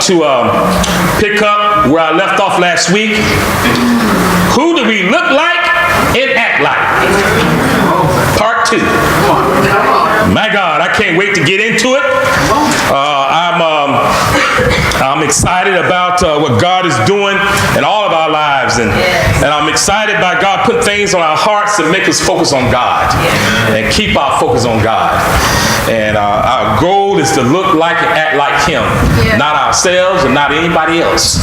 want to pick up where I left off last week. Who do we look like and act like? Part 2. My God, I can't wait to get into it. I'm excited about what God is doing in all of our lives, and I'm excited by God putting things on our hearts that make us focus on God and keep our focus on God. And our goal is to look like and act like Him, not ourselves and not anybody else.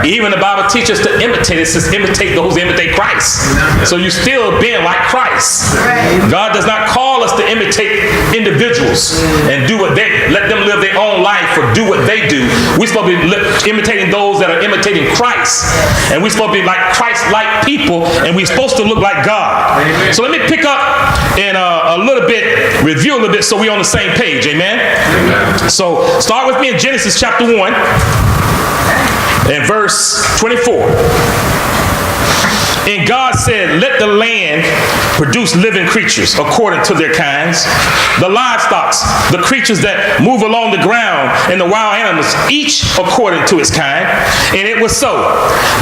Even the Bible teaches us to imitate. It says imitate those who imitate Christ. So you're still being like Christ. God does not call us to imitate individuals and do what they, let them live their own life or do what they do. We're supposed to be imitating those that are imitating Christ. And we're supposed to be like Christ-like people, and we're supposed to look like God. So let me pick up in a little bit, review a little bit so we're on the same page. Amen? So start with me in Genesis chapter 1 and verse 24. And God said, let the land produce living creatures according to their kinds, the livestock, the creatures that move along the ground, and the wild animals, each according to its kind. And it was so.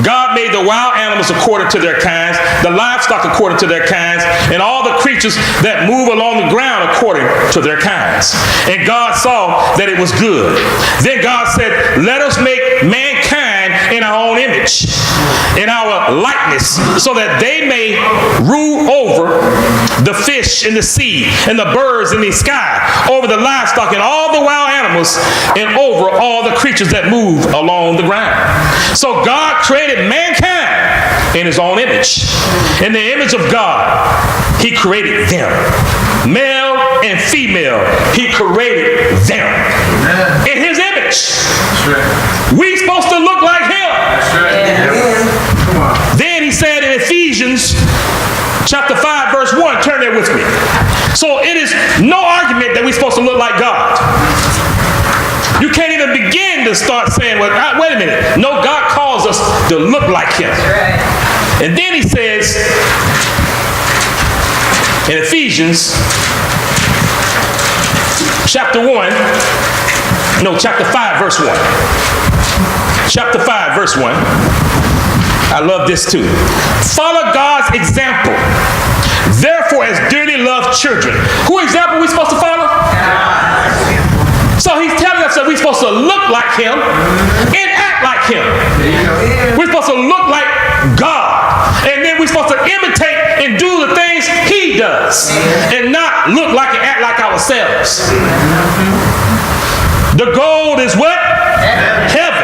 God made the wild animals according to their kinds, the livestock according to their kinds, and all the creatures that move along the ground according to their kinds. And God saw that it was good. Then God said, let us make mankind in our own image, in our likeness, so that they may rule over the fish in the sea and the birds in the sky, over the livestock and all the wild animals, and over all the creatures that move along the ground. So God created mankind in His own image. In the image of God, He created them. Male and female, He created them. In His image. We're supposed to look like Him. Then He said in Ephesians chapter 5 verse 1, turn there with me. So it is no argument that we're supposed to look like God. You can't even begin to start saying, well, wait a minute. No, God calls us to look like Him. And then He says in Ephesians chapter 5 verse 1. Chapter 5 verse 1. I love this too. Follow God's example. Therefore, as dearly loved children. Who example are we supposed to follow? God. So He's telling us that we're supposed to look like Him and act like Him. We're supposed to look like God. And then we're supposed to imitate and do the things He does. And not look like and act like ourselves. The goal is what? Heaven.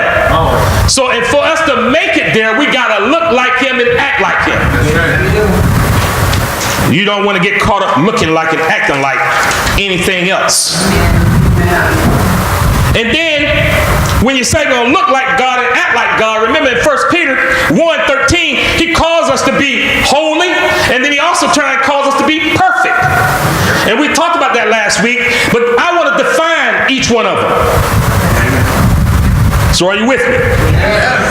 So, and for us to make it there, we got to look like Him and act like Him. You don't want to get caught up looking like and acting like anything else. And then, when you say we're going to look like God and act like God, remember in 1 Peter 1:13, He calls us to be holy, and then He also calls us to be perfect. And we talked about that last week, but I want to define each one of them. So are you with me?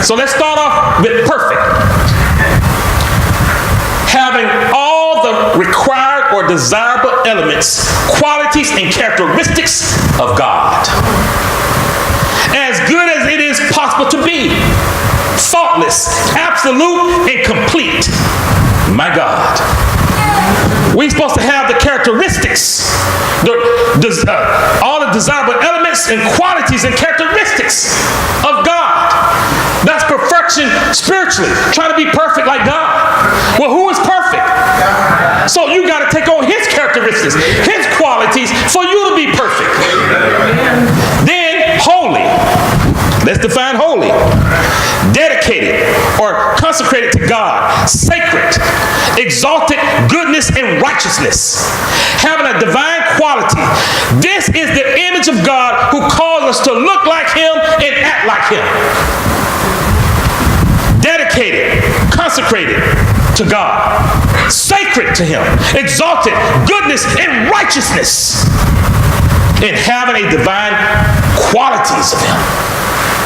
So let's start off with perfect. Having all the required or desirable elements, qualities, and characteristics of God. As good as it is possible to be. Faultless, absolute, and complete. My God. We're supposed to have the characteristics, all the desirable elements and qualities and characteristics of God. That's perfection spiritually, trying to be perfect like God. Well, who is perfect? God. So you got to take on His characteristics, His qualities for you to be perfect. Then holy. Let's define holy. Dedicated or consecrated to God. Sacred. Exalted goodness and righteousness. Having a divine quality. This is the image of God who calls us to look like Him and act like Him. Dedicated. Consecrated to God. Sacred to Him. Exalted goodness and righteousness. And having a divine qualities of Him.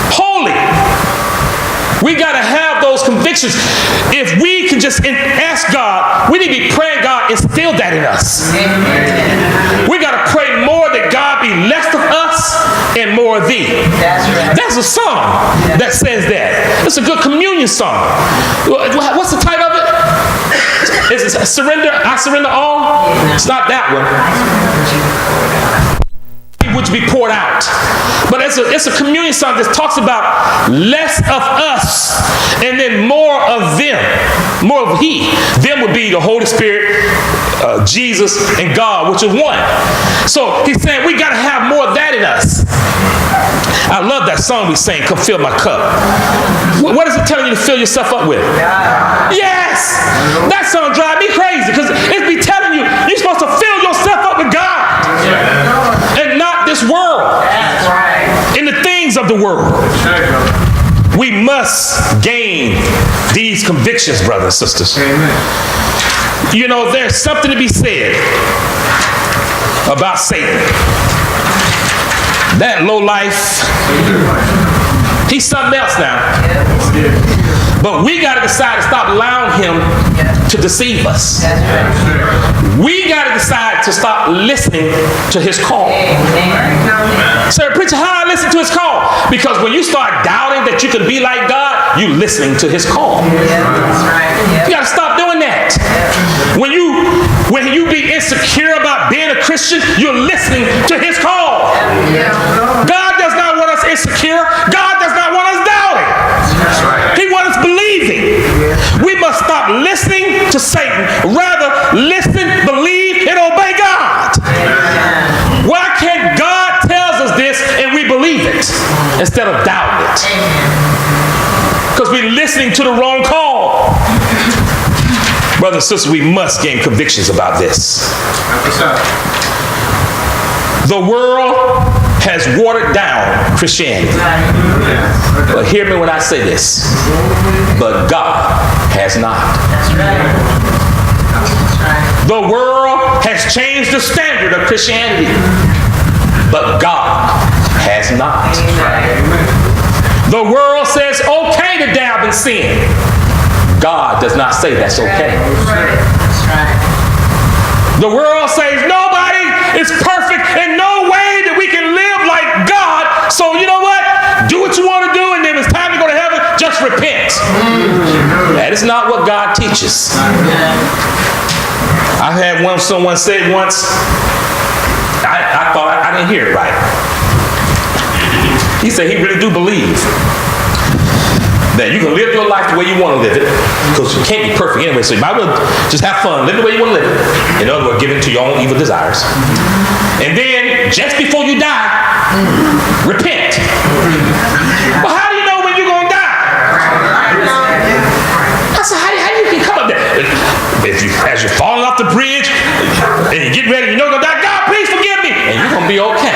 Holy. We got to have those convictions. If we can just ask God, we need to be praying, God, instill that in us. We got to pray more that God be less of us and more of thee. That's a song that says that. It's a good communion song. What's the title of it? Is it Surrender? I Surrender All? It's not that one. Which be poured out. But it's a communion song that talks about less of us and then more of them. More of he. Them would be the Holy Spirit, Jesus, and God, which is one. So he's saying we got to have more of that in us. I love that song we sang, Come Fill My Cup. What is it telling you to fill yourself up with? Yes! That song drives me crazy because it be telling you you're supposed to fill yourself up with God. And not this world. In the things of the world. We must gain these convictions, brothers and sisters. You know, there's something to be said about Satan. That low life, he's something else now. But we got to decide to stop allowing him to deceive us. We got to decide to stop listening to his call. So, preacher, how do I listen to his call? Because when you start doubting that you can be like God, you're listening to his call. You got to stop doing that. When you be insecure about being a Christian, you're listening to his call. God does not want us insecure. God does not want us doubting. He wants us believing. We must stop listening to Satan. Rather, listen, believe, and obey God. Why can't God tells us this and we believe it instead of doubting it? Because we're listening to the wrong call. Brothers and sisters, we must gain convictions about this. The world has watered down Christianity. But hear me when I say this. But God has not. The world has changed the standard of Christianity. But God has not. The world says okay to dab and sin. God does not say that's okay. The world says nobody is perfect and no way that we can live like God. So you know what? Do what you want to do, and then it's time to go to heaven, just repent. That is not what God teaches. I had someone say once, I thought I didn't hear it right. He said he really do believe that you can live your life the way you want to live it, because you can't be perfect anyway, so you might as well just have fun, live the way you want to live it. In other words, give in to your own evil desires. And then, just before you die, repent. Well, how do you know when you're going to die? I said, how you can come up there? As you're falling off the bridge, and you're getting ready, you know you're going to die, God, please forgive me, and you're going to be okay.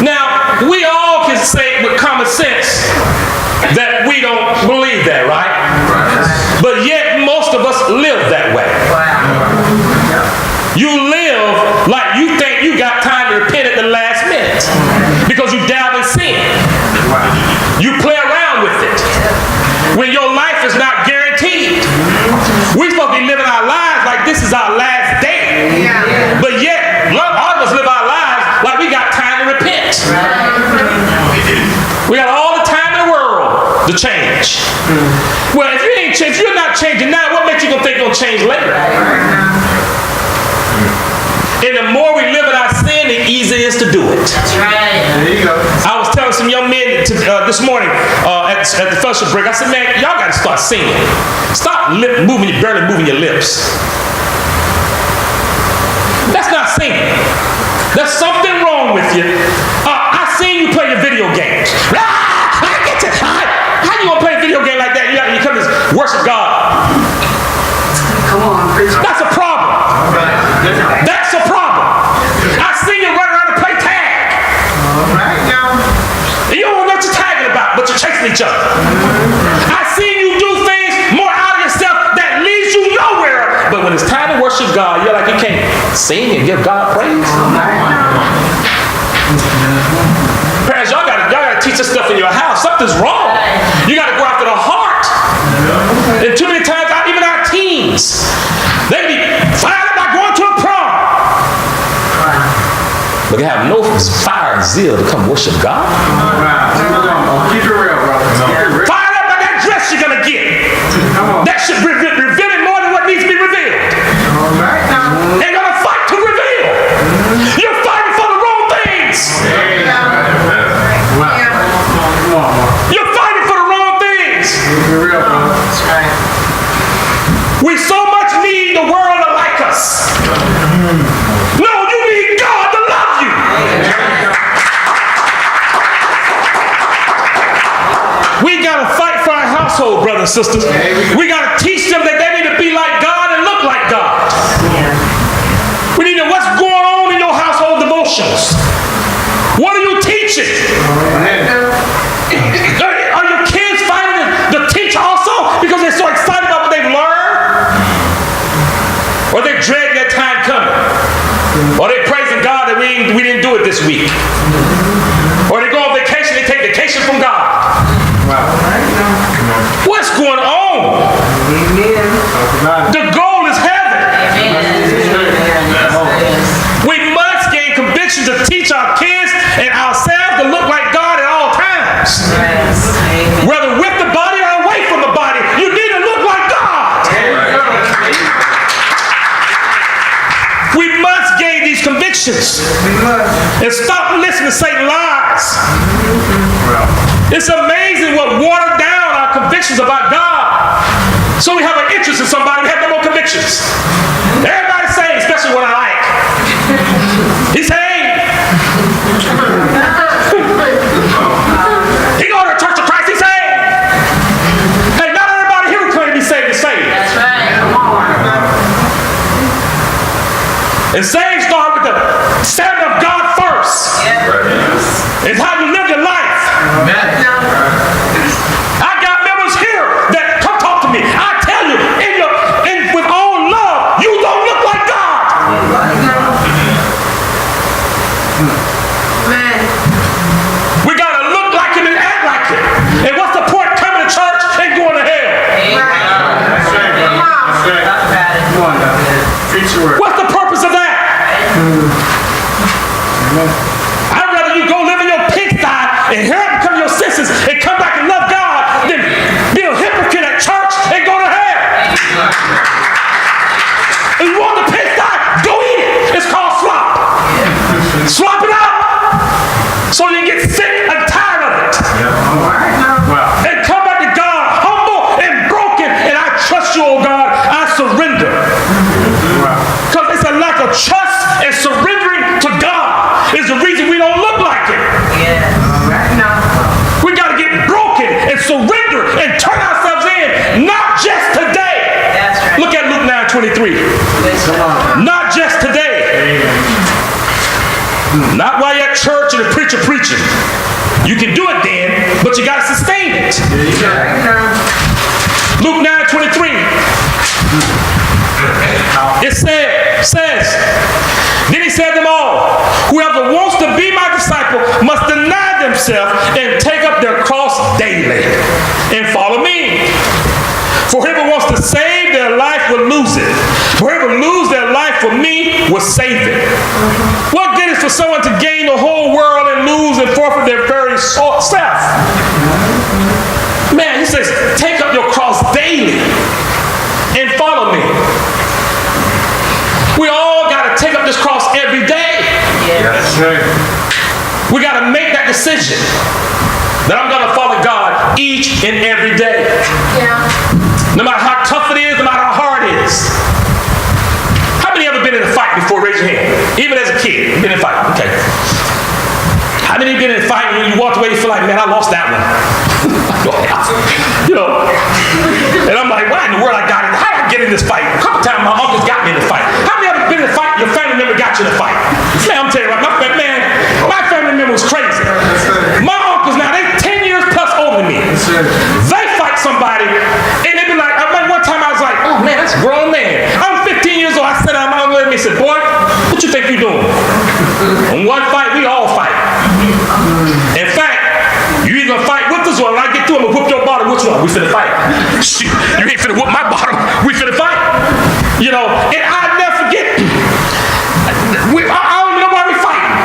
Now, we all can say with common sense that we don't believe that, right? But yet most of us live that way. You live like you think you got time to repent at the last minute because you dabble in sin. You play around with it when your life is not guaranteed. We're supposed to be living our lives like this is our last day. But yet all of us live our lives like we got time to repent. We got all the time in the world to change. Well, if you're not changing now, what makes you gonna think you're gonna change later? And the more we live in our sin, the easier it is to do it. That's right. There you go. I was telling some young men this morning at the fellowship break, I said, man, y'all got to start singing. Stop barely moving your lips. That's not singing. There's something wrong with you. I seen you play your video games. I get you. How you gonna play a video game like that? You come to worship God. Come on, preach. That's a problem. That's a problem. I seen you run around and play tag. All right now. And you don't know what you're tagging about, but you're chasing each other. I seen you do things more out of yourself that leads you nowhere. But when it's time to worship God, you're like you can't sing and give God praise. Parents, y'all gotta teach us stuff in your house. Something's wrong. You gotta go after the heart. And too many times, even our teens, they can be fired up by going to a prom. But have no fire and zeal to come worship God? Keep it real, brother. Fired up by that dress you're going to get. That should reveal it more than what needs to be revealed. Ain't going to fight to reveal. You're fighting for the wrong things. You're fighting for the wrong things. We so much need the world to like us. No, you need God to love you. We got to fight for our household, brothers and sisters. We got to teach them that they need to be like God and look like God. We need to know what's going on in your household devotions. What are you teaching? Are your kids finding the teacher also because they're so excited about what they've learned? Or they dread that time coming? Or they praising God that we didn't do it this week? Or they go on vacation, they take vacation from God? What's going on? The goal is heaven. We must gain conviction to teach our kids and ourselves to look like God at all times. Whether with the body or away from the body, you need to look like God. We must gain these convictions and stop listening to Satan's lies. It's amazing what watered down our convictions about God. So we have an interest in somebody, we have no more convictions. Everybody's saying, especially what I like. He's saying, he go to the Church of Christ, he's saying, hey, not everybody here who claim to be saved is saved. That's right. And saved start with the standard of God first. Yeah. It's how you live your life. I got members here that come talk to me. I tell you, with all love, you don't look like God. We got to look like Him and act like Him. And what's the point coming to church and going to hell? What's the purpose of that? I'd rather you go live in your pigsty and hear Him come to your senses and come back and love God than be a hypocrite at church and go to hell. If you want the pigsty, go eat it. It's called slop. Slop it out so you get sick and tired of it. And come back to God humble and broken, and I trust you, oh God. I surrender. Because it's a lack of trust and surrendering to God is the reason we don't look like Him. We got to get broken and surrender and turn ourselves in, not just today. That's right. Look at Luke 9:23. Not just today. Not while you're at church and the preacher preaching. You can do it then, but you got to sustain it. Luke 9:23. It says, then He said to them all, whoever wants to be my disciple must deny themselves and take up their cross daily and follow me. For whoever wants to save their life will lose it. Whoever lose their life for me will save it. What good is for someone to gain the whole world and lose and forfeit their very self? Man, He says, take up your cross daily and follow me. We all got to take up this cross every day. Yes. We got to make that decision that I'm going to follow God each and every day. Yeah. No matter how tough it is, no matter how hard it is. How many ever been in a fight before? Raise your hand. Even as a kid, you've been in a fight. Okay. How many been in a fight and when you walked away, you feel like, man, I lost that one. You know. And I'm like, why in the world I got in? How did I get in this fight? A couple times my uncles got me in the fight. How many ever been in a fight and your family member got you in a fight? Man, I'm telling you, my family member was crazy. My uncles now, they 10 years plus older than me. They fight somebody and they be like, one time I was like, oh man, that's a grown man. I'm 15 years old. I sat down, my uncle and said, boy, what you think you doing? In one fight, we all fight. In fact, you either fight with us or when I get through, I'm gonna whoop your bottom. Which one? We finna fight. Shoot, you ain't finna whoop my bottom. We finna fight. You know, and I'll never forget. I don't even know why we fighting.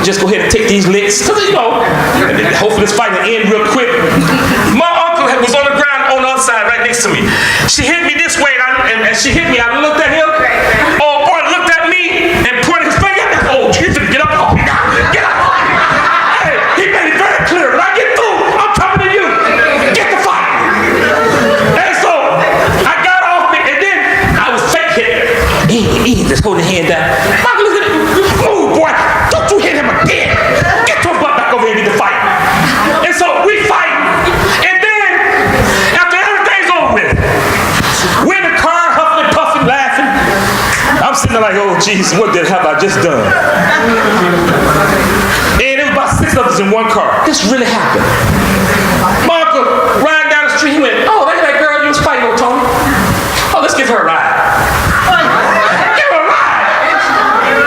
can just go ahead and take these licks, because, you know, and then hopefully this fight will end real quick. My uncle was on the ground on the other side right next to me. She hit me this way, and she hit me. I looked at him. Oh, boy, looked at me and pointed his finger at me. Oh, you finna get up off me now. Get up off me. Hey, he made it very clear. When I get through, I'm coming to you. Get the fight. And so I got off me, and then I was fake hitting her. Just holding the hand down. Michael, look at it. Move, boy. Don't you hit him again. Get your butt back over here and get the fight. And so we fight. And then, after everything's over with, we're in the car, huffing and puffing, laughing. I'm sitting there like, oh, Jesus, what the hell have I just done? And it was about 6 of us in one car. This really happened. My uncle riding down the street, he went, oh, look at that girl you was fighting with, Tony. Oh, let's give her a ride. Give her a ride.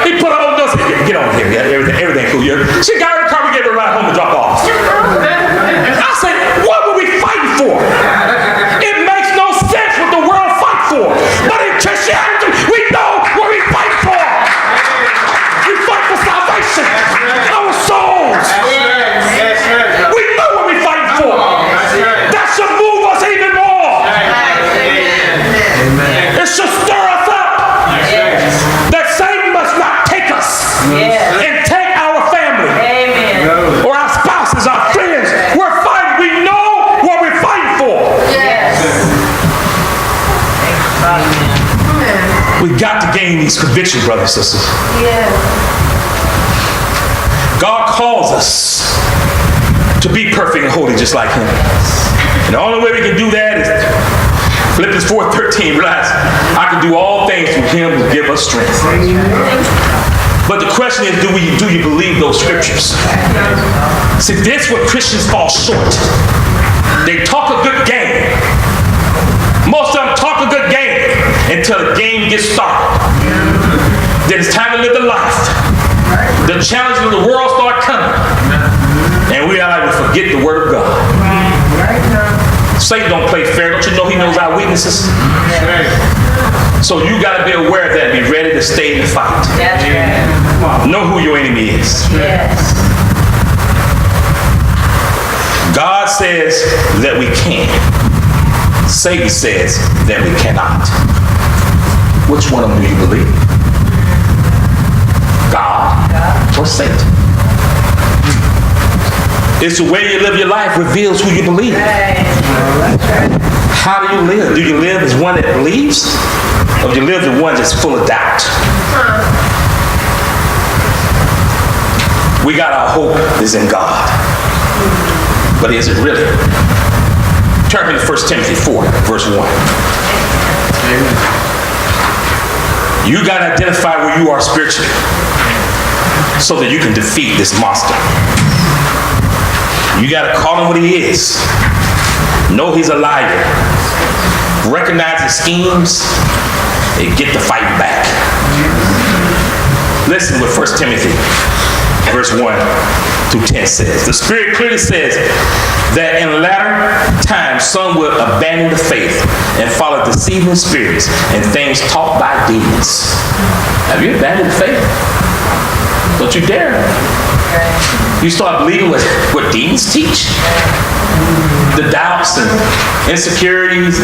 He put her on the door, get on here, everything cool here. She got in the car, we gave her a ride home and drop off. I said, what were we fighting for? It makes no sense what the world fight for. But in Christianity, we know what we fight for. We fight for salvation. Our souls. We know what we fight for. That should move us even more. It should stir us up. That Satan must not take us and take our family or our spouses, our friends. We're fighting. We know what we're fighting for. We've got to gain these convictions, brothers and sisters. God calls us to be perfect and holy just like him. And the only way we can do that is Philippians 4:13. Realize I can do all things through him who give us strength. But the question is, do you believe those scriptures? See, this is what Christians fall short. They talk a good game. Most of them talk a good game until the game gets started. Then it's time to live the life. The challenges of the world start coming. And we are like to forget the word of God. Satan don't play fair. Don't you know he knows our weaknesses? So you got to be aware of that and be ready to stay in the fight. Know who your enemy is. God says that we can. Satan says that we cannot. Which one of them do you believe? God or Satan? It's the way you live your life reveals who you believe. How do you live? Do you live as one that believes? Or do you live as one that's full of doubt? We got our hope is in God. But is it really? Turn me to 1 Timothy 4, verse 1. You got to identify where you are spiritually so that you can defeat this monster. You got to call him what he is. Know he's a liar. Recognize his schemes and get the fight back. Listen what 1 Timothy verse 1 through 10 says. The Spirit clearly says that in latter times some will abandon the faith and follow deceiving spirits and things taught by demons. Have you abandoned the faith? Don't you dare. You start believing what demons teach. The doubts and insecurities.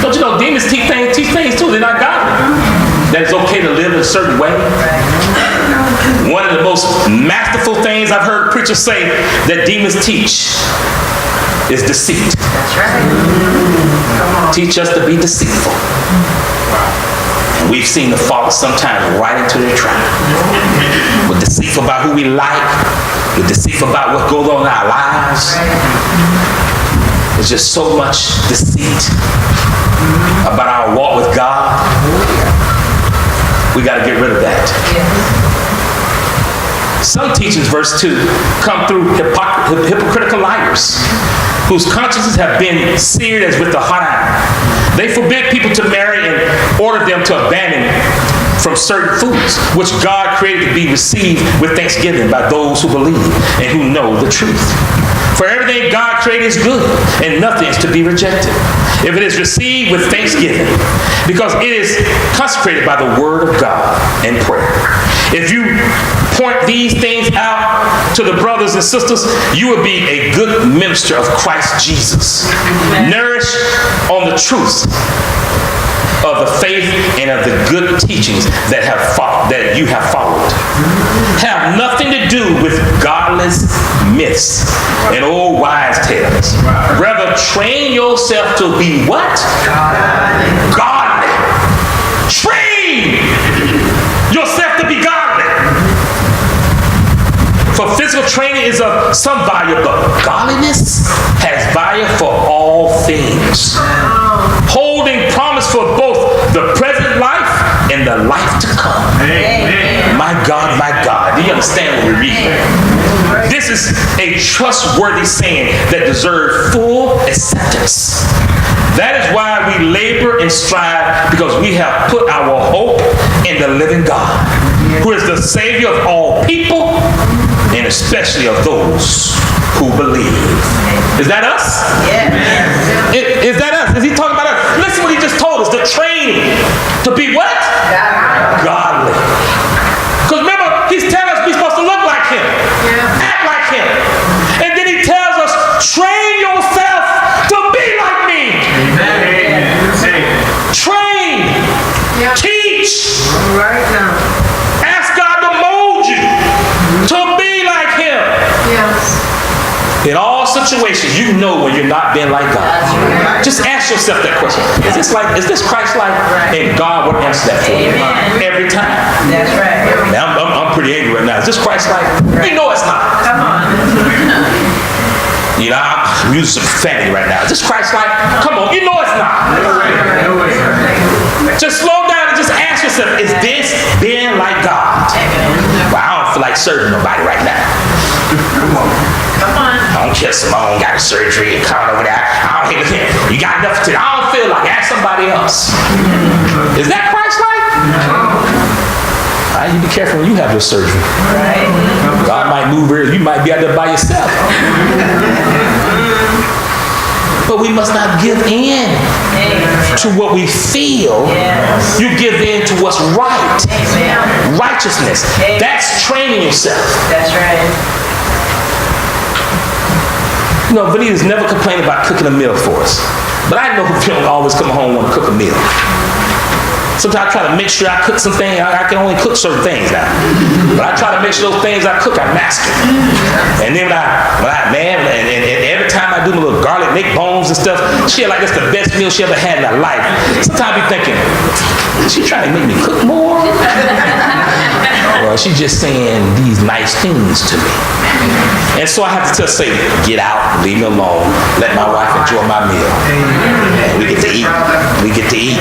Don't you know demons teach things too? They're not godly. That it's okay to live in a certain way. One of the most masterful things I've heard preachers say that demons teach is deceit. That's right. Teach us to be deceitful. And we've seen the fall sometimes right into their trap. We're deceitful about who we like. We're deceitful about what goes on in our lives. There's just so much deceit about our walk with God. We got to get rid of that. Some teachings, verse 2, come through hypocritical liars whose consciences have been seared as with the hot iron. They forbid people to marry and order them to abandon from certain foods, which God created to be received with thanksgiving by those who believe and who know the truth. For everything God created is good, and nothing is to be rejected if it is received with thanksgiving, because it is consecrated by the word of God and prayer. If you point these things speak out to the brothers and sisters, you will be a good minister of Christ Jesus. Nourished on the truth of the faith and of the good teachings that you have followed. Have nothing to do with godless myths and old wise tales. Rather, train yourself to be what? Godly. Train yourself to be godly. For physical training is of some value, but godliness has value for all things, holding promise for both the present life and the life to come. Amen. My God, do you understand what we're reading? This is a trustworthy saying that deserves full acceptance. That is why we labor and strive, because we have put our hope in the living God, who is the Savior of all people, and especially of those who believe. Is that us? Yeah. Is that us? Is he talking about us? Listen what he just told us. The training to be what? Godly. Because remember, he's telling us we're supposed to look like him. Yeah. Act like him. And then he tells us, train yourself to be like me. Amen. Train. Yeah. Teach. Right now. Ask God to mold you to be like him. Yes. In all situations, you know when you're not being like God. Right. Just ask yourself that question. Is this Christ-like? Right. And God will answer that for you. Every time. That's right. Now, I'm pretty angry right now. Is this Christ-like? Right. You know it's not. Come on. You know, I'm using some profanity right now. Is this Christ-like? Come on. You know it's not. Just slow down and just ask yourself, is this being like God? Well, I don't feel like serving nobody right now. Come on. I don't care, Simone got a surgery and coming over there. I don't hate him. You got enough to do. I don't feel like, ask somebody else. Is that Christ-like? You be careful when you have your surgery. Right. God might move here. You might be out there by yourself. But we must not give in to what we feel. Yes. You give in to what's right. Amen. Righteousness. Amen. That's training yourself. That's right. You know, Vanita's never complained about cooking a meal for us. But I know people don't always come home and want to cook a meal. Sometimes I try to make sure I cook some things. I can only cook certain things now. But I try to make sure those things I cook, I master. And then and every time I do my little garlic neck bones and stuff, she like that's the best meal she ever had in her life. Sometimes I be thinking, is she trying to make me cook more? Well, she's just saying these nice things to me. And so I have to just say, get out, leave me alone, let my wife enjoy my meal. And we get to eat. We get to eat.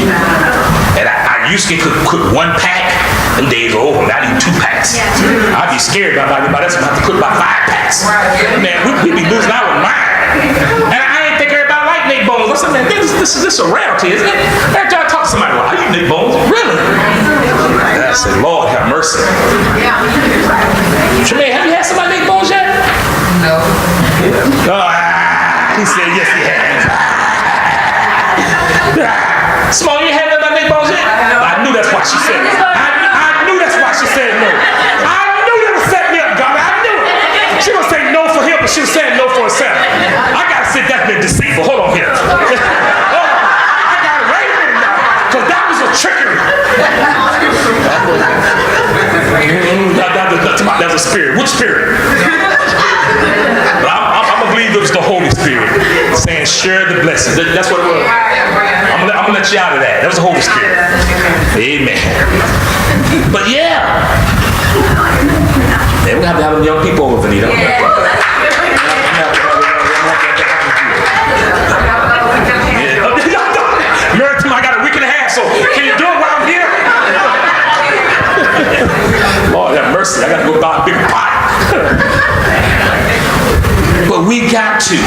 And I used to cook one pack, and days are over. I need 2 packs. I'd be scared about anybody else. I have to cook about 5 packs. Man, we'd be losing out with mine. And I ain't think everybody like neck bones. I said, man, this is a rarity, isn't it? Every time I talk to somebody, well, I eat neck bones. Really? I said, Lord, have mercy. Tremaine, have you had somebody neck bones yet? No. He said, yes, he has. Simone, you had none of my neck bones yet? I knew that's why she said it. I knew that's why she said no. I knew you would set me up, God. I knew it. She was saying no for him, but she was saying no for herself. I gotta say that's been deceitful. Hold on here. Hold on. I gotta wait a minute now, because that was a trickery. That's a spirit. Which spirit? I'm gonna believe it was the Holy Spirit saying share the blessings. That's what it was. I'm gonna let you out of that. That was the Holy Spirit. Amen. But yeah, we're gonna have young people over, Vanita. I got a week and a half, so can you do it while I'm here? Lord have mercy, I gotta go buy a big pot. But we got to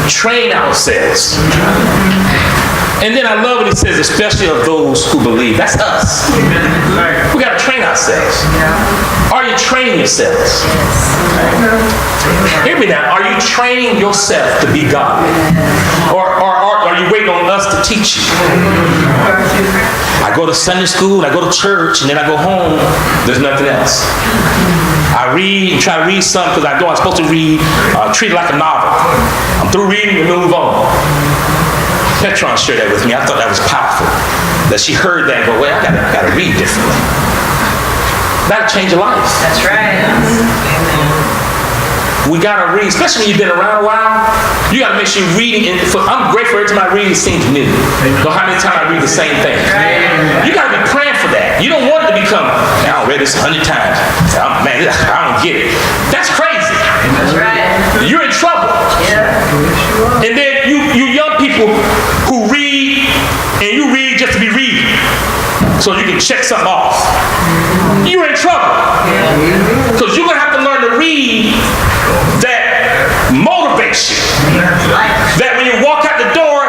train ourselves. And then I love what he says, especially of those who believe. That's us. We got to train ourselves. Are you training yourselves? Hear me now. Are you training yourself to be godly? Or are are you waiting on us to teach you? I go to Sunday school, and I go to church, and then I go home. There's nothing else. I read and try to read something because I know I'm supposed to read, treat it like a novel. I'm through reading and move on. Petron shared that with me. I thought that was powerful. That she heard that and go, well, I gotta read differently. That'll change your life. That's right. We gotta read, especially when you've been around a while. You gotta make sure you're reading. I'm grateful every time I read, it seems new. Know how many times I read the same thing. You gotta be praying for that. You don't want it to become, I read this 100 times. Man, I don't get it. That's crazy. That's right. You're in trouble. Yeah. And then you young people who read, and you read just to be reading, so you can check something off. You're in trouble. Because you're gonna have to learn to read that motivates you. That when you walk out the door,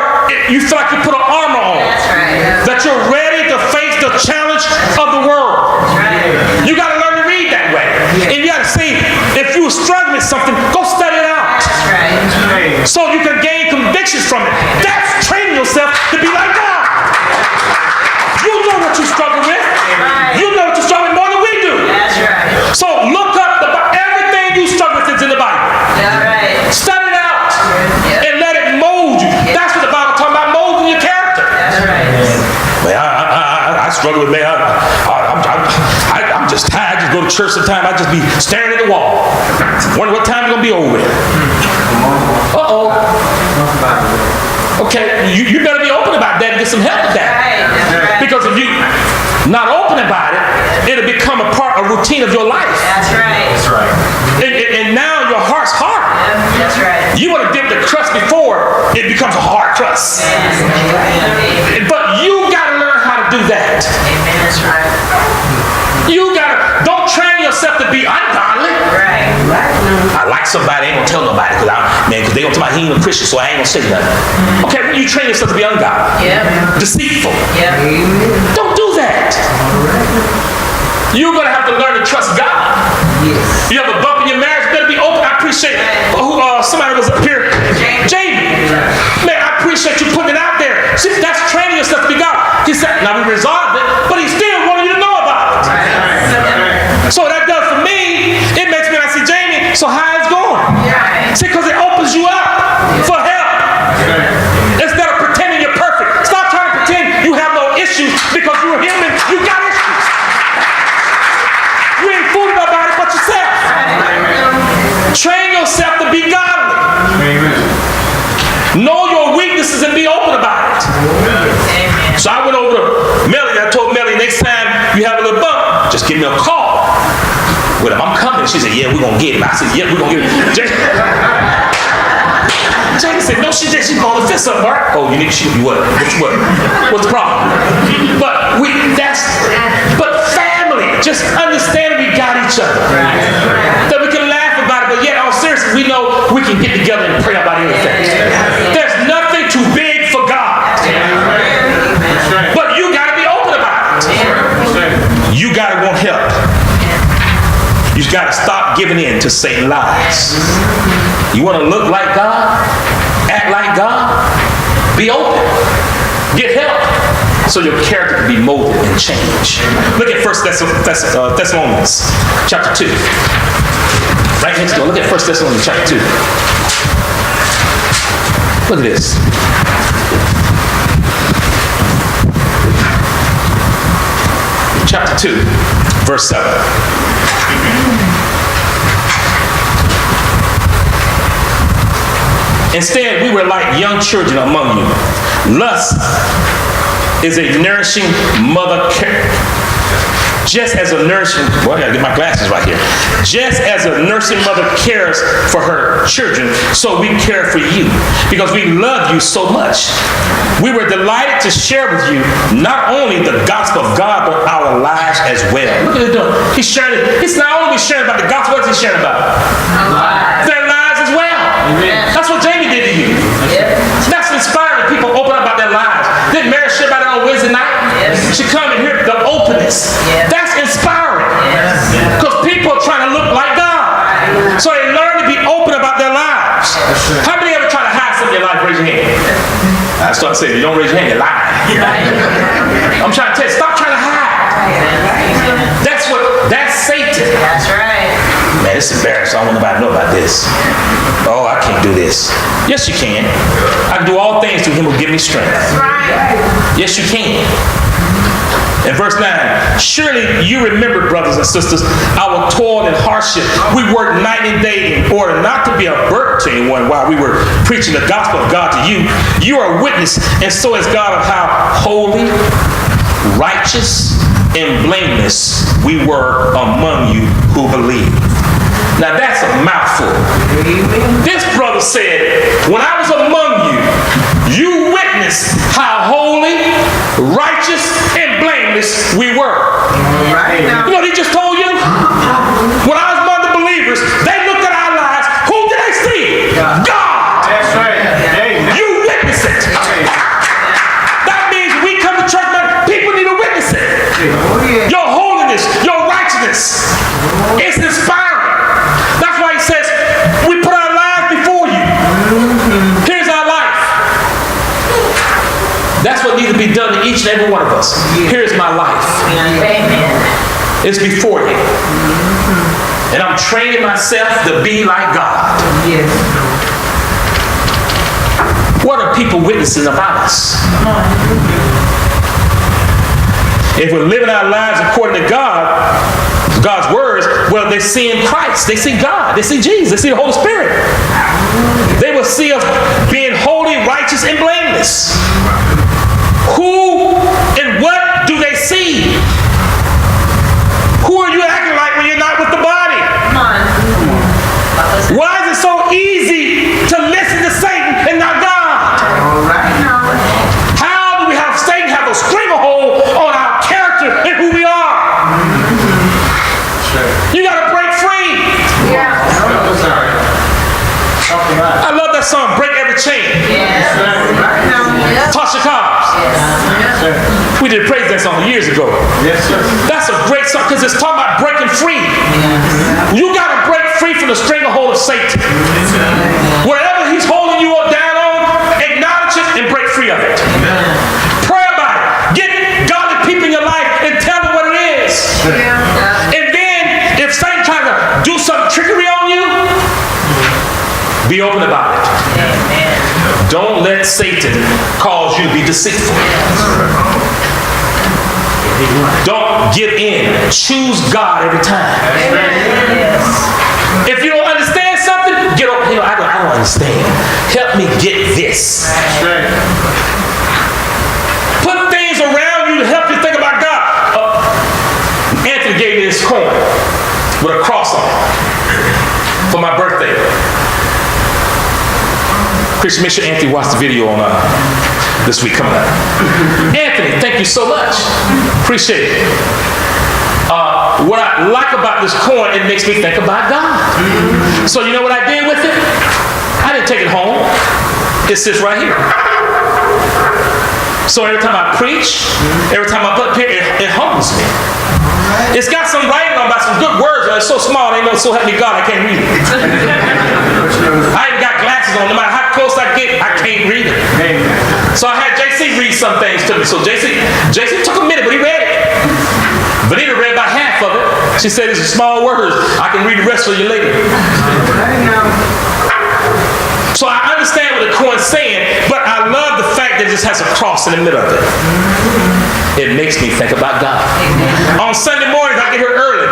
you feel like you put an armor on. That's right. That you're ready to face the challenge of the world. That's right. You got to learn to read that way. And you got to see, if you're struggling with something, go study it out. That's right. So you can gain convictions from it. That's training yourself to be like God. You know what you struggle with. Right. You know what you struggle with more than we do. That's right. So look up everything you struggle with is in the Bible. Yeah, right. Study it out. Yeah. And let it mold you. That's what the Bible talking about, molding your character. That's right. Man, I struggle with, man, I'm just tired. I just go to church sometimes. I just be staring at the wall. Wonder what time it's going to be over with. Uh-oh. Okay, you better be open about that and get some help with that. Right. That's right. Because if you're not open about it, it'll become a routine of your life. That's right. That's right. And now your heart's hard. Yeah, that's right. You want to dip the crust before it becomes a hard crust. Amen. But you got to learn how to do that. Amen. That's right. Don't train yourself to be ungodly. Right. I like somebody, I ain't gonna tell nobody, because they gonna tell me he ain't a Christian, so I ain't gonna say nothing. Okay, when you train yourself to be ungodly, Yep. deceitful, Yep. don't do that. You're gonna have to learn to trust God. Yes. You have a bump in your marriage, better be open. I appreciate somebody was up here. Jamie. Man, I appreciate you putting it out there. See, that's training yourself to be God. He said, now we resolved it, but he still wanted you to know about it. So what that does for me, it makes me, when I see Jamie, so how it's going? Right. See, because it opens you up for help. Instead of pretending you're perfect. Stop trying to pretend you have no issues, because you're human, you got issues. You ain't fooling nobody but yourself. Train yourself to be godly. Know your weaknesses and be open about it. Amen. So I went over to Melanie. I told Melanie, next time you have a little bump, just give me a call. With him, I'm coming. She said, yeah, we're going to get him. I said, yeah, we're going to get him. Jane said, no, she's going to fist up, Mark. Oh, you need to shoot me. What? What's the problem? But family, just understand we got each other. That we can laugh about it, but yet, seriously, we know we can get together and pray about anything. There's nothing too big for God. But you got to be open about it. You got to want help. You got to stop giving in to Satan's lies. You want to look like God? Act like God? Be open. Get help so your character can be molded and changed. Look at 1 Thessalonians chapter 2. Right next door. Look at 1 Thessalonians chapter 2. Look at this. Chapter 2, verse 7. Instead, we were like young children among you. Lust is a nourishing mother. Just as a nursing, boy, I gotta get my glasses right here. Just as a nursing mother cares for her children, so we care for you, because we love you so much. We were delighted to share with you not only the gospel of God, but our lives as well. Look at it doing. He's sharing it. He's not only sharing about the gospel, what's he sharing about? Their lives as well. Amen. That's what Jamie did to you. Yep. That's inspiring. People open up about their lives. Didn't Mary share about it on Wednesday night? Yes. She come and hear the openness. Yes. That's inspiring. Because people are trying to look like God. So they learn to be open about their lives. How many ever try to hide something in your life? Raise your hand. I'm trying to tell you, stop trying to hide. That's Satan. That's right. Man, it's embarrassing. I don't want nobody to know about this. Oh, I can't do this. Yes, you can. I can do all things through him who give me strength. That's right. Yes, you can. In verse 9, surely you remember, brothers and sisters, our toil and hardship. We worked night and day in order not to be a burden to anyone while we were preaching the gospel of God to you. You are a witness, and so is God, of how holy, righteous, and blameless we were among you who believe. Now that's a mouthful. This brother said, when I was among you, you witnessed how holy, righteous, and blameless we were. Right now. You know what he just told you? When I was among the believers, they looked at our lives. Who did they see? God. That's right. Amen. You witness it. That means when we come to church, man, people need to witness it. Oh, yeah. Your holiness, your righteousness. It's inspiring. That's why he says, we put our lives before you. Here's our life. That's what needs to be done to each and every one of us. Here's my life. Amen. It's before you. And I'm training myself to be like God. Yes. What are people witnessing about us? If we're living our lives according to God's words, well, they see in Christ. They see God. They see Jesus. They see the Holy Spirit. They will see us being holy, righteous, and blameless. Who and what do they see? Who are you acting like when you're not with the body? Come on. Why is it so easy to listen to Satan and not God? All right now. How do we have Satan have a stranglehold on our character and who we are? You got to break free. Yeah. Oh, sorry. Talking about. I love that song, Break Every Chain. Yes. Right now. Yes. Tasha Cobbs. Sir. We did praise that song years ago. Yes, sir. That's a great song because it's talking about breaking free. You got to break free from the stranglehold of Satan. Wherever he's holding you down on, acknowledge it and break free of it. Pray about it. Get godly people in your life and tell them what it is. Yeah. And then, if Satan tries to do some trickery on you, be open about it. Amen. Don't let Satan cause you to be deceitful. Don't give in. Choose God every time. Yes. If you don't understand something, get over here. I don't understand. Help me get this. That's right. Put things around you to help you think about God. Anthony gave me this coin with a cross on it for my birthday. Christian Ministries Anthony watched the video on this week coming up. Anthony, thank you so much. Appreciate it. What I like about this coin, it makes me think about God. So you know what I did with it? I didn't take it home. It sits right here. So every time I preach, every time I put up here, it humbles me. It's got some writing on about some good words, but it's so small, ain't no so help me God, I can't read it. I ain't got glasses on, no matter how close I get, I can't read it. Amen. So I had JC read some things to me. So JC took a minute, but he read it. Vanita read about half of it. She said, "These are small words. I can read the rest for you later." Right now. So I understand what the coin's saying, but I love the fact that it just has a cross in the middle of it. It makes me think about God. On Sunday mornings, I get here early,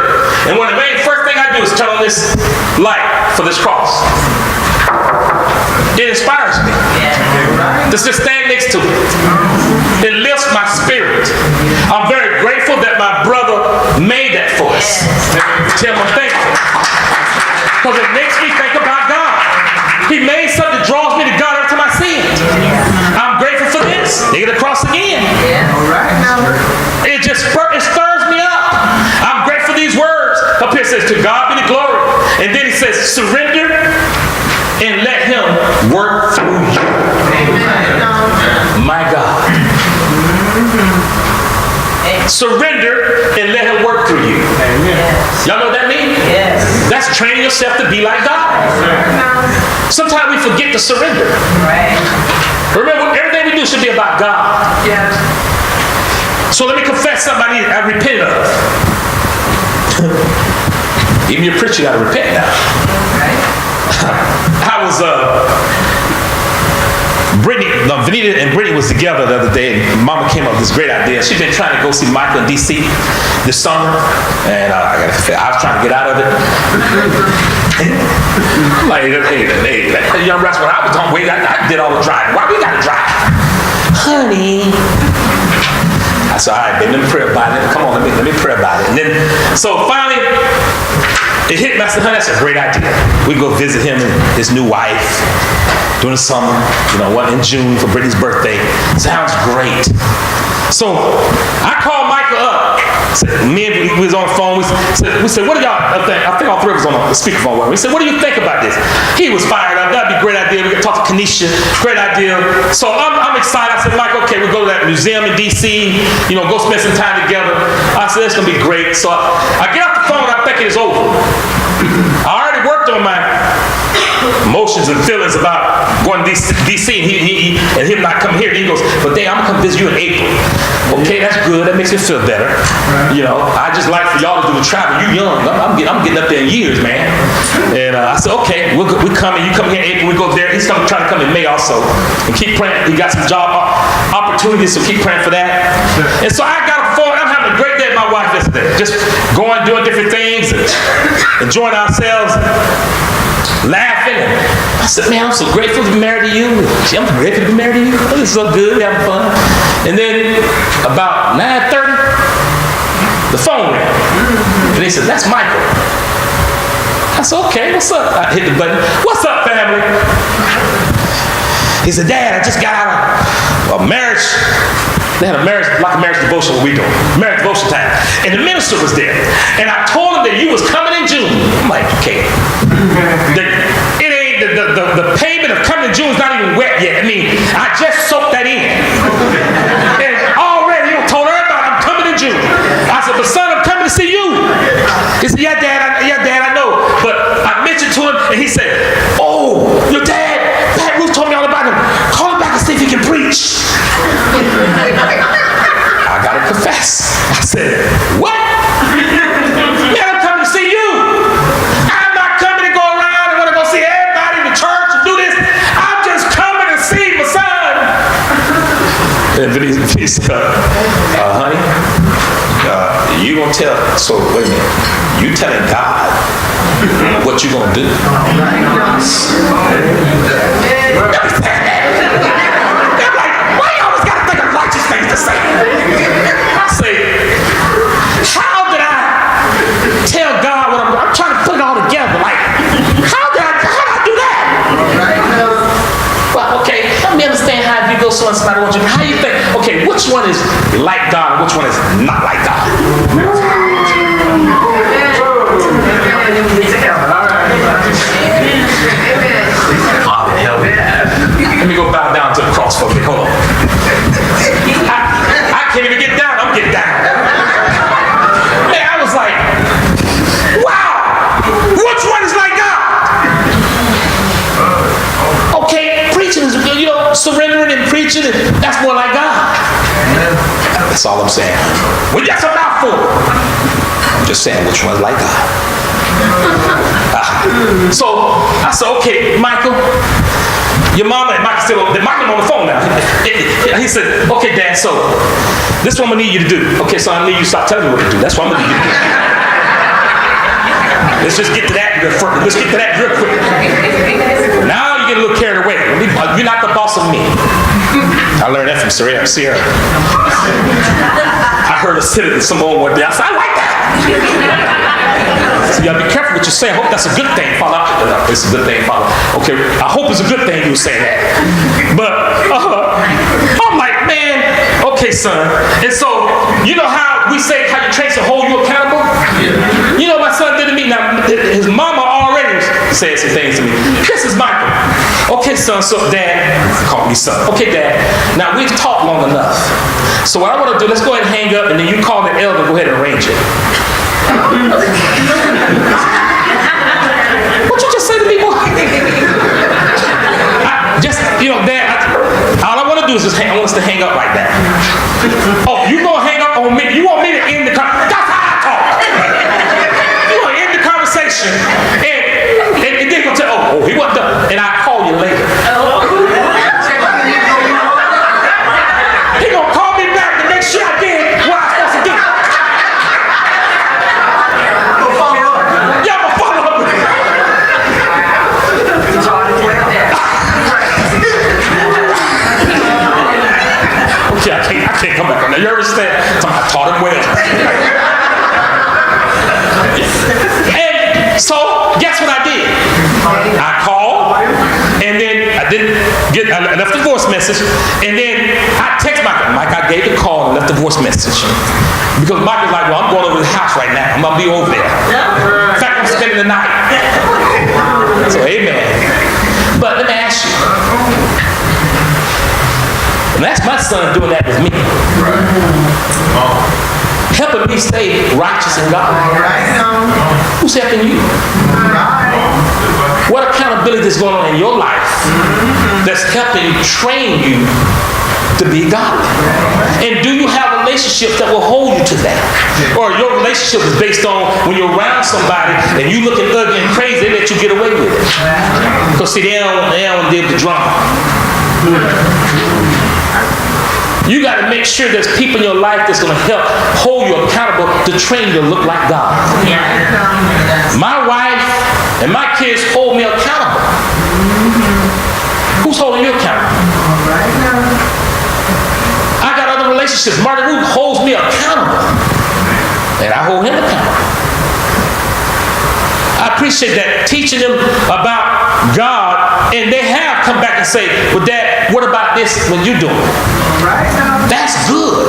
and one of the main first thing I do is turn on this light for this cross. It inspires me to just stand next to it. It lifts my spirit. I'm very grateful that my brother made that for us. Tell him I'm thankful. Because it makes me think about God. He made something that draws me to God every time I see it. I'm grateful for this. They get across again. All right now. It stirs me up. I'm grateful for these words. Up here it says, "To God be the glory." And then he says, "Surrender and let him work through you." My God. Surrender and let him work through you. Y'all know what that means? Yes. That's training yourself to be like God. Sometimes we forget to surrender. Right. Remember, everything we do should be about God. Yes. So let me confess something I repented of. Even your preacher got to repent now. I was, Vanita and Brittany was together the other day, and Mama came up with this great idea. She'd been trying to go see Michael in D.C. this summer, and I was trying to get out of it. Like, hey, young rascal, I was on wait, I did all the driving. Why we got to drive? Honey. I said, all right, baby, let me pray about it. Come on, let me pray about it. And then, so finally, it hit me. I said, honey, that's a great idea. We go visit him and his new wife during the summer, in June for Brittany's birthday. Sounds great. So I called Michael up. Me and we was on the phone. We said, what do y'all think? I think all three of us on the speakerphone. We said, what do you think about this? He was fired up. That'd be a great idea. We could talk to Kanisha. Great idea. So I'm excited. I said, Michael, okay, we'll go to that museum in D.C., go spend some time together. I said, it's going to be great. So I get off the phone. I think it is over. I already worked on my emotions and feelings about going to D.C. and him not coming here. And he goes, but Dave, I'm going to come visit you in April. Okay, that's good. That makes me feel better. I just like for y'all to do the travel. You young. I'm getting up there in years, man. And I said, okay, we coming. You come here in April. We go there. He's trying to come in May also. And keep praying. He got some job opportunities, so keep praying for that. And so I got a phone. I'm having a great day with my wife yesterday. Just doing different things, and enjoying ourselves. Laughing. And I said, man, I'm so grateful to be married to you. I'm grateful to be married to you. This is so good. We're having fun. And then about 9:30, the phone rang. And they said, that's Michael. I said, okay, what's up? I hit the button. What's up, family? He said, Dad, I just got out of a marriage. They had a marriage devotion, what we doing. Marriage devotion time. And the minister was there. And I told him that you was coming in June. I'm like, okay. The payment of coming in June is not even wet yet. I mean, I just soaked that in. And already you told everybody I'm coming in June. I said, but son, I'm coming to see you. He said, yeah, Dad, I know. But I mentioned to him, and he said, oh, your dad, Pat Ruth told me all about him. Call him back and see if he can preach. I gotta confess. I said, what? Man, I'm coming to see you. I'm not coming to go around and want to go see everybody in the church and do this. I'm just coming to see my son. And then he said, honey, you gonna tell, so wait a minute, you telling God what you gonna do? To say. I say, how did I tell God what I'm trying to put it all together? Like, how did I do that? Well, okay, let me understand how if you go so and somebody wants you, how you think, okay, which one is like God and which one is not like God? Let me go bow down to the cross for a minute. Hold on. I can't even get down. I'm getting down. Man, I was like, wow, which one is like God? Okay, preaching is, surrendering and preaching, that's more like God. That's all I'm saying. Well, that's a mouthful. I'm just saying which one is like God. So I said, okay, Michael, your mama and Michael on the phone now. He said, okay, Dad, so this is what I'm gonna need you to do. Okay, so I need you to stop telling me what to do. That's what I'm gonna need you to do. Let's just get to that. Let's get to that real quick. Now you get a little carried away. You're not the boss of me. I learned that from Sierra. I heard her sit at someone one day. I said, I like that. So you gotta be careful what you say. I hope that's a good thing, Father. It's a good thing, Father. Okay, I hope it's a good thing you say that. But I'm like, man, okay, son. And so, you know how we say how you train to hold you accountable? You know what my son did to me? Now, his mama already said some things to me. This is Michael. Okay, son, so Dad, call me son. Okay, Dad, now we've talked long enough. So what I want to do, let's go ahead and hang up, and then you call the elder and go ahead and arrange it. What you just say to me, boy? Dad, all I want to do is I want us to hang up like that. Oh, you gonna hang up on me. You want me to end the conversation? That's how I talk. You want to end the conversation, and then you'll tell, oh, he wasn't done, and I'll call you later. He gonna call me back to make sure I did what I was supposed to do. Yeah, I'm gonna follow up with it. Okay, I can't come back on that. You understand? I taught him well. And so, guess what I did? I called, and then I left a voice message, and then I text Mike. Mike, I gave the call and left the voice message. Because Mike was like, well, I'm going over to the house right now. I'm going to be over there. In fact, I'm spending the night. So, amen. But let me ask you. And that's my son doing that with me. Helping me stay righteous in God. Who's helping you? What accountability is going on in your life that's helping train you to be godly? And do you have relationships that will hold you to that? Or your relationship is based on when you're around somebody and you looking ugly and crazy, they let you get away with it? Because see, they don't deal with the drama. You got to make sure there's people in your life that's going to help hold you accountable to train you to look like God. My wife and my kids hold me accountable. Who's holding you accountable? I got other relationships. Martin Root holds me accountable, and I hold him accountable. I appreciate that, teaching them about God, and they have come back and say, well, Dad, what about this when you're doing it? That's good.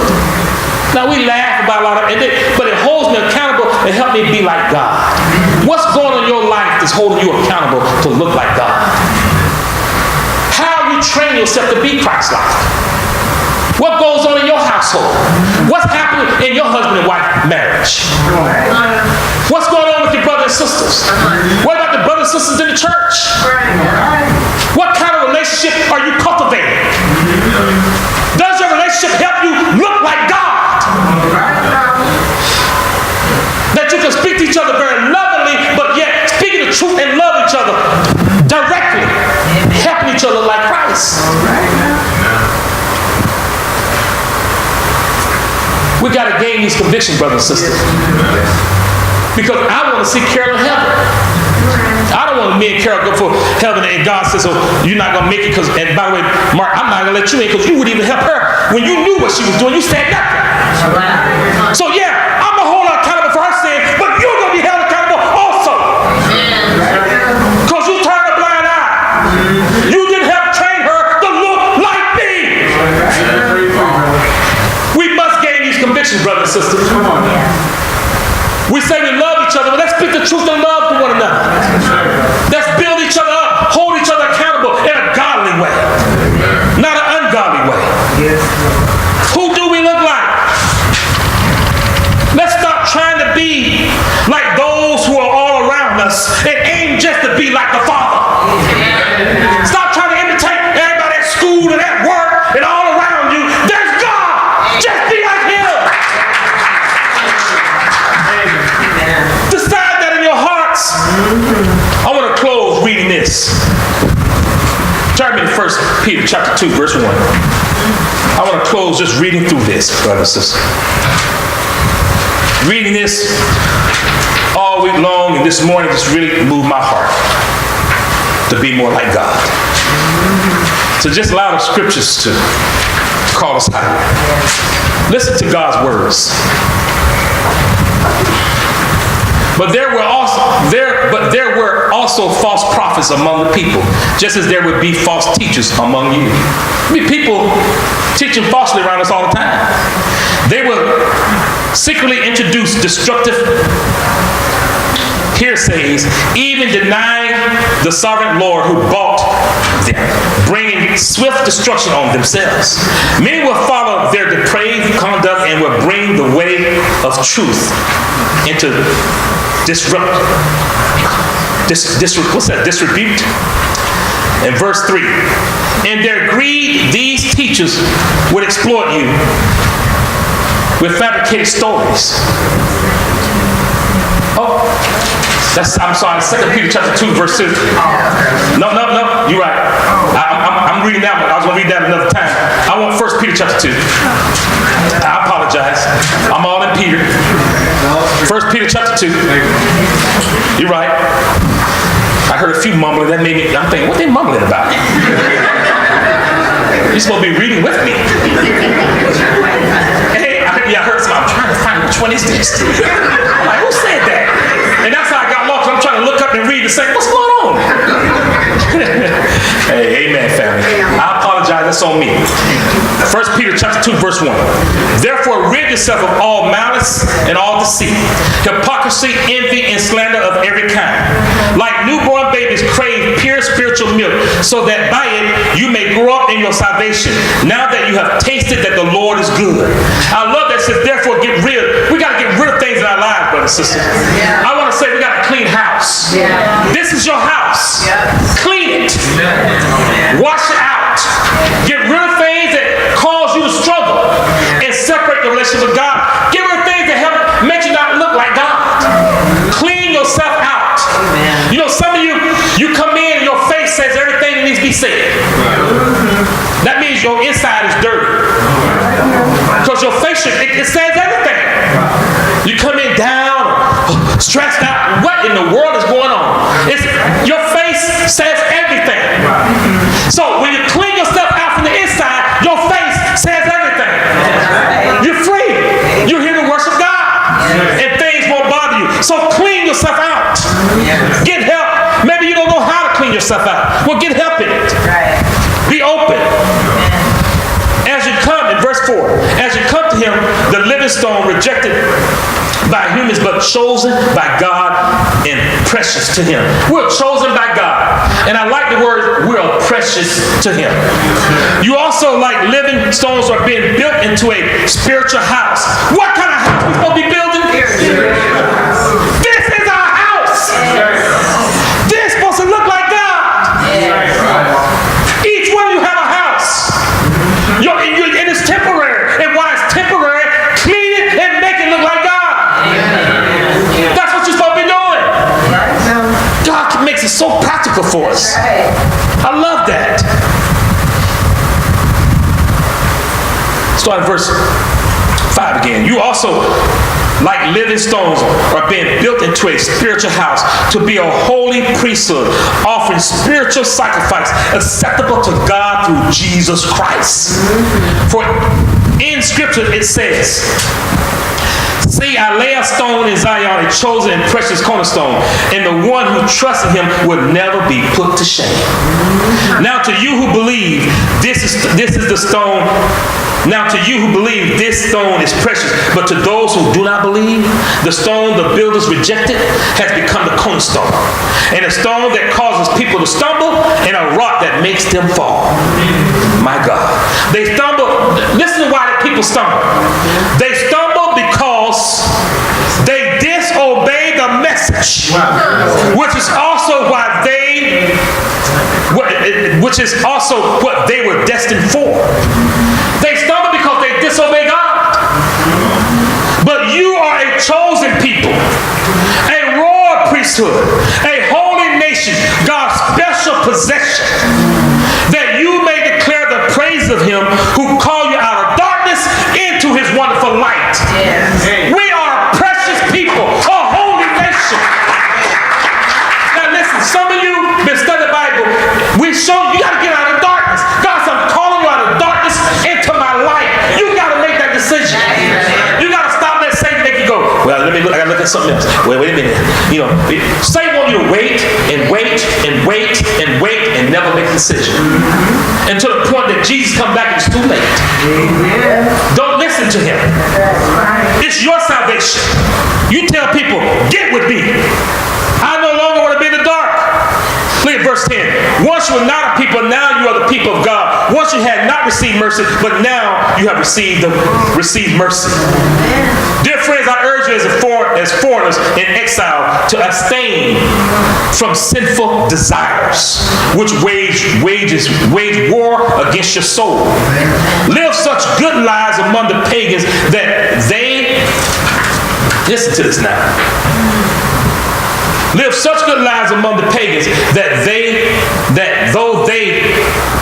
Now, we laugh about a lot of it, but it holds me accountable and helps me be like God. What's going on in your life that's holding you accountable to look like God? How you train yourself to be Christ-like? What goes on in your household? What's happening in your husband and wife marriage? What's going on with your brothers and sisters? What about the brothers and sisters in the church? What kind of relationship are you cultivating? Does your relationship help you look like God? That you can speak to each other very lovingly, but yet speaking the truth and love each other directly, helping each other like Christ. We got to gain these convictions, brothers and sisters. Because I want to see Carol in heaven. I don't want me and Carol go for heaven and God says, oh, you're not going to make it because, and by the way, Mark, I'm not going to let you in because you wouldn't even help her. When you knew what she was doing, you said nothing. So yeah, I'm going to hold her accountable for her sin, but you're going to be held accountable also. Because you turned a blind eye. You didn't help train her to look like me. We must gain these convictions, brothers and sisters. We say we love each other, but let's speak the truth and love to one another. Let's build each other up, hold each other accountable in a godly way, not an ungodly way. Who do we look like? Let's stop trying to be like those who are all around us and aim just to be like the Father. Stop trying to imitate everybody at school and at work and all around you. There's God. Just be like Him. Decide that in your hearts. I want to close reading this. Turn me to 1 Peter chapter 2, verse 1. I want to close just reading through this, brothers and sisters. Reading this all week long, and this morning just really moved my heart to be more like God. So just allow the scriptures to call us higher. Listen to God's words. But there were also false prophets among the people, just as there would be false teachers among you. I mean, people teaching falsely around us all the time. They will secretly introduce destructive hearsays, even denying the sovereign Lord who bought them, bringing swift destruction on themselves. Many will follow their depraved conduct and will bring the way of truth into disrepute. In verse 3, in their greed, these teachers would exploit you with fabricated stories. Oh, I'm sorry, 2 Peter chapter 2, verse 2. No, you're right. I'm reading that one. I was going to read that another time. I want 1 Peter chapter 2. I apologize. I'm all in Peter. 1 Peter chapter 2. You're right. I heard a few mumbling. That made me, I'm thinking, what they mumbling about? You're supposed to be reading with me. Hey, I heard something. I'm trying to find which one is this. I'm like, who said that? And that's how I got lost. I'm trying to look up and read the same. What's going on? Hey, amen, family. I apologize. That's on me. 1 Peter chapter 2, verse 1. Therefore, rid yourself of all malice and all deceit, hypocrisy, envy, and slander of every kind. Like newborn babies crave pure spiritual milk, so that by it you may grow up in your salvation, now that you have tasted that the Lord is good. I love that it says, therefore, we got to get rid of things in our lives, brothers and sisters. I want to say we got a clean house. This is your house. Clean it. Wash it out. Get rid of things that cause you to struggle and separate the relationship with God. Get rid of things that help make you not look like God. Clean yourself out. You know, some of you come in and your face says everything that needs to be said. That means your inside is dirty. Because your face, it says everything. You come in down, stressed out. What in the world is going on? Your face says everything. So when you clean yourself out from the inside, your face says everything. You're free. You're here to worship God. And things won't bother you. So clean yourself out. Get help. Maybe you don't know how to clean yourself out. Well, get help in it. Be open. As you come, in verse 4, as you come to him, the living stone rejected by humans, but chosen by God and precious to him. We're chosen by God. And I like the word, we're precious to him. You also, like living stones, are being built into a spiritual house. What kind of house are we supposed to be building? This is our house. This is supposed to look like God. Each one of you have a house. And it's temporary. And while it's temporary, clean it and make it look like God. That's what you're supposed to be doing. God makes it so practical for us. I love that. Start in verse 5 again. You also, like living stones, are being built into a spiritual house to be a holy priesthood, offering spiritual sacrifice acceptable to God through Jesus Christ. For in Scripture it says, see, I lay a stone in Zion, a chosen and precious cornerstone, and the one who trusts in him will never be put to shame. Now to you who believe, this is the stone. Now to you who believe, this stone is precious, but to those who do not believe, the stone the builders rejected has become the cornerstone, and a stone that causes people to stumble, and a rock that makes them fall. My God. They stumble. Listen to why people stumble. They stumble because they disobey the message, which is also what they were destined for. They stumble because they disobey God. But you are a chosen people, a royal priesthood, a holy nation, God's special possession, that you may declare the praise of him who called you out of darkness into his wonderful light. We are a precious people, a holy nation. Now listen, some of you been studying the Bible. We show you got to get out of darkness. God said, I'm calling you out of darkness into my light. You got to make that decision. You got to stop that Satan make you go, well, let me look. I got to look at something else. Wait a minute. You know, Satan wants you to wait and wait and wait and wait and never make a decision. And to the point that Jesus come back and it's too late. Don't listen to him. It's your salvation. You tell people, get with me. I no longer want to be in the dark. Look at verse 10. Once you were not a people, now you are the people of God. Once you had not received mercy, but now you have received mercy. Dear friends, I urge urge you as foreigners in exile to abstain from sinful desires, which wage war against your soul. Live such good lives among the pagans that they, listen to this now. Live such good lives among the pagans that though they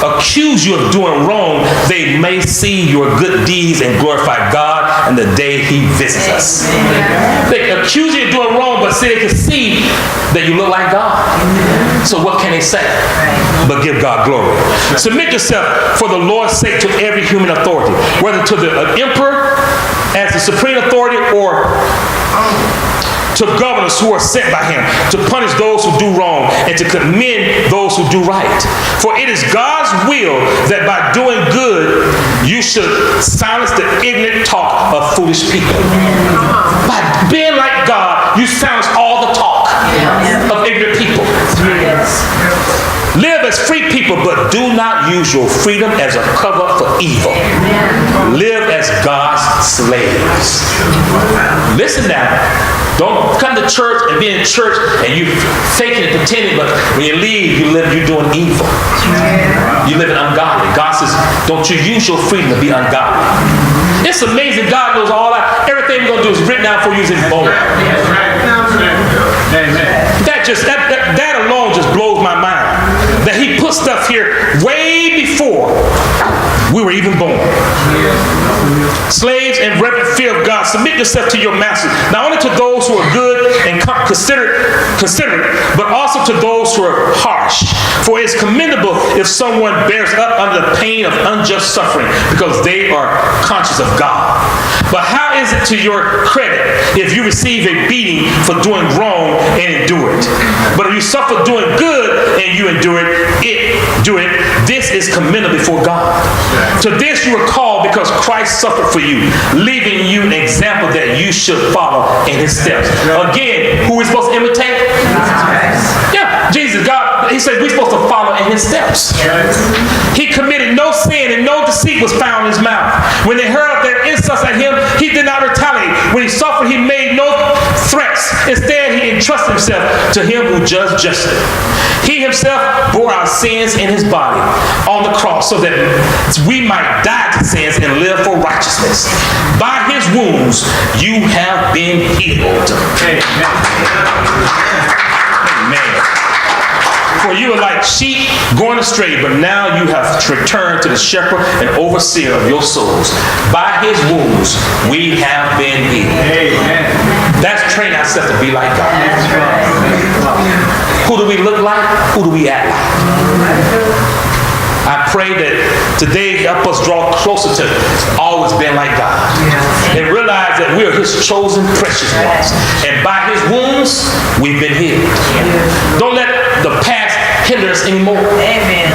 accuse you of doing wrong, they may see your good deeds and glorify God in the day He visits us. They accuse you of doing wrong, but see, they can see that you look like God. So what can they say? But give God glory. Submit yourself for the Lord's sake to every human authority, whether to the emperor as the supreme authority or to governors who are sent by him to punish those who do wrong and to commend those who do right. For it is God's will that by doing good you should silence the ignorant talk of foolish people. By being like God, you silence all the talk of ignorant people. Live as free people, but do not use your freedom as a cover for evil. Live as God's slaves. Listen now. Don't come to church and be in church and you faking and pretending, but when you leave, you're doing evil. You're living ungodly. God says, don't you use your freedom to be ungodly. It's amazing. God knows all that. Everything we're going to do is written down for you in bold. That alone just blows my mind. That He put stuff here way before we were even born. Slaves in reverent fear of God, submit yourself to your masters, not only to those who are good and considerate, but also to those who are harsh. For it is commendable if someone bears up under the pain of unjust suffering, because they are conscious of God. But how is it to your credit if you receive a beating for doing wrong and endure it? But if you suffer doing good and you endure it, this is commendable before God. To this you were called because Christ suffered for you, leaving you an example that you should follow in His steps. Again, who are we supposed to imitate? Yeah, Jesus, God. He said we're supposed to follow in His steps. He committed no sin and no deceit was found in His mouth. When they hurled their insults at Him, He did not retaliate. When He suffered, He made no threats. Instead, He entrusted Himself to Him who judged justly. He Himself bore our sins in His body on the cross so that we might die to sins and live for righteousness. By His wounds, you have been healed. Amen. For you are like sheep going astray, but now you have returned to the shepherd and overseer of your souls. By His wounds, we have been healed. Amen. That's training ourselves to be like God. Who do we look like? Who do we act like? I pray that today help us draw closer to always being like God. And realize that we are His chosen precious ones. And by His wounds, we've been healed. Don't let the past hinder us anymore. Amen.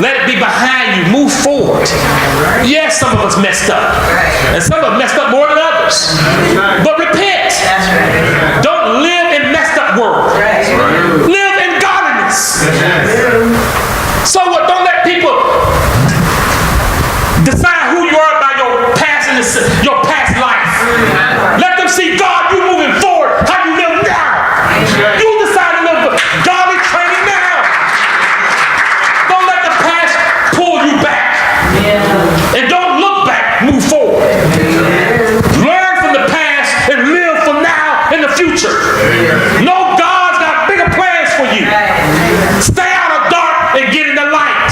Let it be behind you. Move forward. Yes, some of us messed up. And some of us messed up more than others. But repent. Don't live in messed up world. Live in godliness. So what? Don't let people decide who you are by your past and your past life. Let them see God, you moving forward, how you live now. You decide to live godly training now. Don't let the past pull you back. And don't look back, move forward. Learn from the past and live for now and the future. Know God's got bigger plans for you. Stay out of dark and get in the light.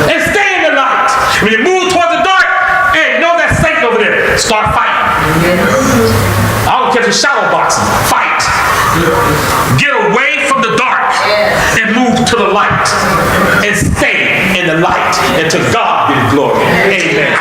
And stay in the light. When you move towards the dark, hey, know that Satan over there. Start fighting. I don't care if you're shadow boxing. Fight. Get away from the dark and move to the light. And stay in the light. And to God be the glory. Amen.